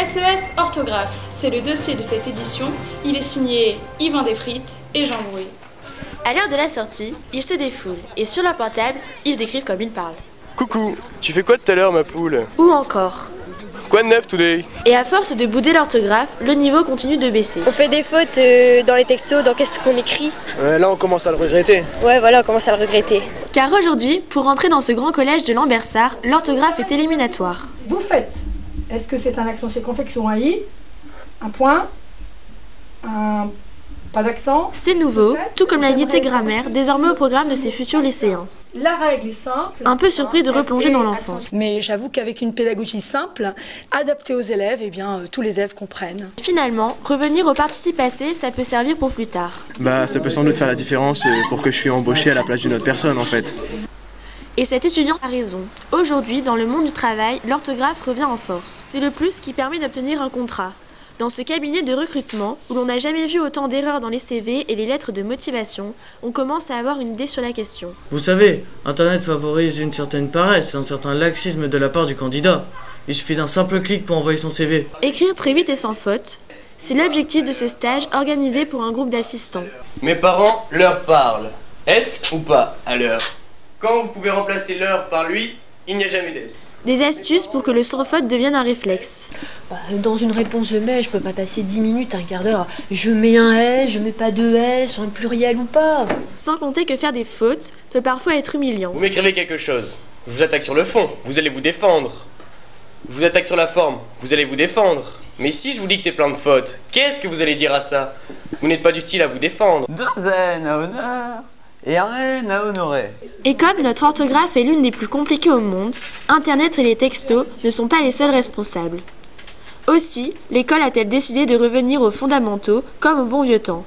SES Orthographe, c'est le dossier de cette édition. Il est signé Yvan Desfrites et Jean Brouet. À l'heure de la sortie, ils se défoulent et sur leur portable, ils écrivent comme ils parlent. Coucou, tu fais quoi tout à l'heure ma poule? Ou encore. Quoi de neuf today? Et à force de bouder l'orthographe, le niveau continue de baisser. On fait des fautes dans les textos, dans qu'est-ce qu'on écrit. Là on commence à le regretter. Ouais voilà, on commence à le regretter. Car aujourd'hui, pour entrer dans ce grand collège de Lambersart, l'orthographe est éliminatoire. Vous faites. Est-ce que c'est un accent circonflexe ou un i? Un point? Pas d'accent? C'est nouveau, tout comme la unité grammaire, désormais au programme de ces futurs lycéens. La règle est simple. Un peu surpris de replonger dans l'enfance. Mais j'avoue qu'avec une pédagogie simple, adaptée aux élèves, eh bien, tous les élèves comprennent. Finalement, revenir au participe passé, ça peut servir pour plus tard. Ça peut sans doute faire la différence pour que je sois embauché à la place d'une autre personne en fait. Et cet étudiant a raison. Aujourd'hui, dans le monde du travail, l'orthographe revient en force. C'est le plus qui permet d'obtenir un contrat. Dans ce cabinet de recrutement, où l'on n'a jamais vu autant d'erreurs dans les CV et les lettres de motivation, on commence à avoir une idée sur la question. Vous savez, Internet favorise une certaine paresse et un certain laxisme de la part du candidat. Il suffit d'un simple clic pour envoyer son CV. Écrire très vite et sans faute, c'est l'objectif de ce stage organisé pour un groupe d'assistants. Mes parents leur parlent. Est-ce ou pas à l'heure? Quand vous pouvez remplacer l'heure par lui, il n'y a jamais d'est. Des astuces pour que le sans faute devienne un réflexe. Dans une réponse je mets, je peux pas passer 10 minutes, un quart d'heure. Je mets un S, je mets pas de S, un pluriel ou pas. Sans compter que faire des fautes peut parfois être humiliant. Vous m'écrivez quelque chose, je vous attaque sur le fond, vous allez vous défendre. Je vous attaque sur la forme, vous allez vous défendre. Mais si je vous dis que c'est plein de fautes, qu'est-ce que vous allez dire à ça? Vous n'êtes pas du style à vous défendre. 2 N à honneur et un N à honorer. Et comme notre orthographe est l'une des plus compliquées au monde, Internet et les textos ne sont pas les seuls responsables. Aussi, l'école a-t-elle décidé de revenir aux fondamentaux, comme au bon vieux temps.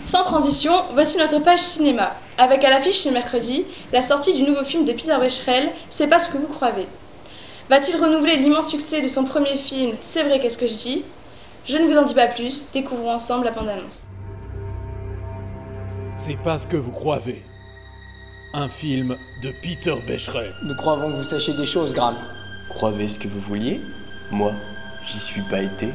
Sans transition, voici notre page cinéma. Avec à l'affiche ce mercredi, la sortie du nouveau film de Peter Becherel, C'est pas ce que vous croyez. Va-t-il renouveler l'immense succès de son premier film, C'est vrai qu'est-ce que je dis? Je ne vous en dis pas plus, découvrons ensemble la bande-annonce. C'est pas ce que vous croyez. Un film de Peter Becherel. Nous croyons que vous sachiez des choses, Graham. Croyez ce que vous vouliez? Moi, j'y suis pas été.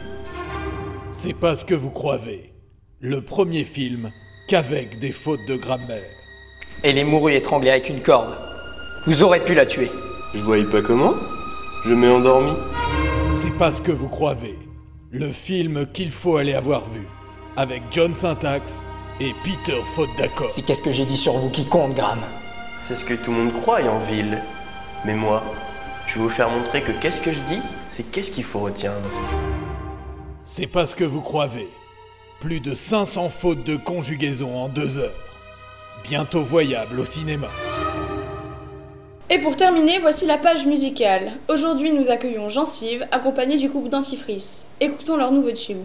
C'est pas ce que vous croyez. Le premier film qu'avec des fautes de grammaire. Elle est mourue étranglée avec une corde. Vous aurez pu la tuer. Je voyais pas comment? Je m'ai endormi. C'est pas ce que vous croyez. Le film qu'il faut aller avoir vu. Avec John Syntax et Peter Faute d'accord. C'est qu'est-ce que j'ai dit sur vous qui compte, Graham. C'est ce que tout le monde croit en ville. Mais moi, je vais vous faire montrer que qu'est-ce que je dis, c'est qu'est-ce qu'il faut retenir. C'est pas ce que vous croyez. Plus de 500 fautes de conjugaison en 2 heures. Bientôt voyable au cinéma. Et pour terminer, voici la page musicale. Aujourd'hui, nous accueillons Gencive, accompagné du groupe Dentifrice. Écoutons leur nouveau tube.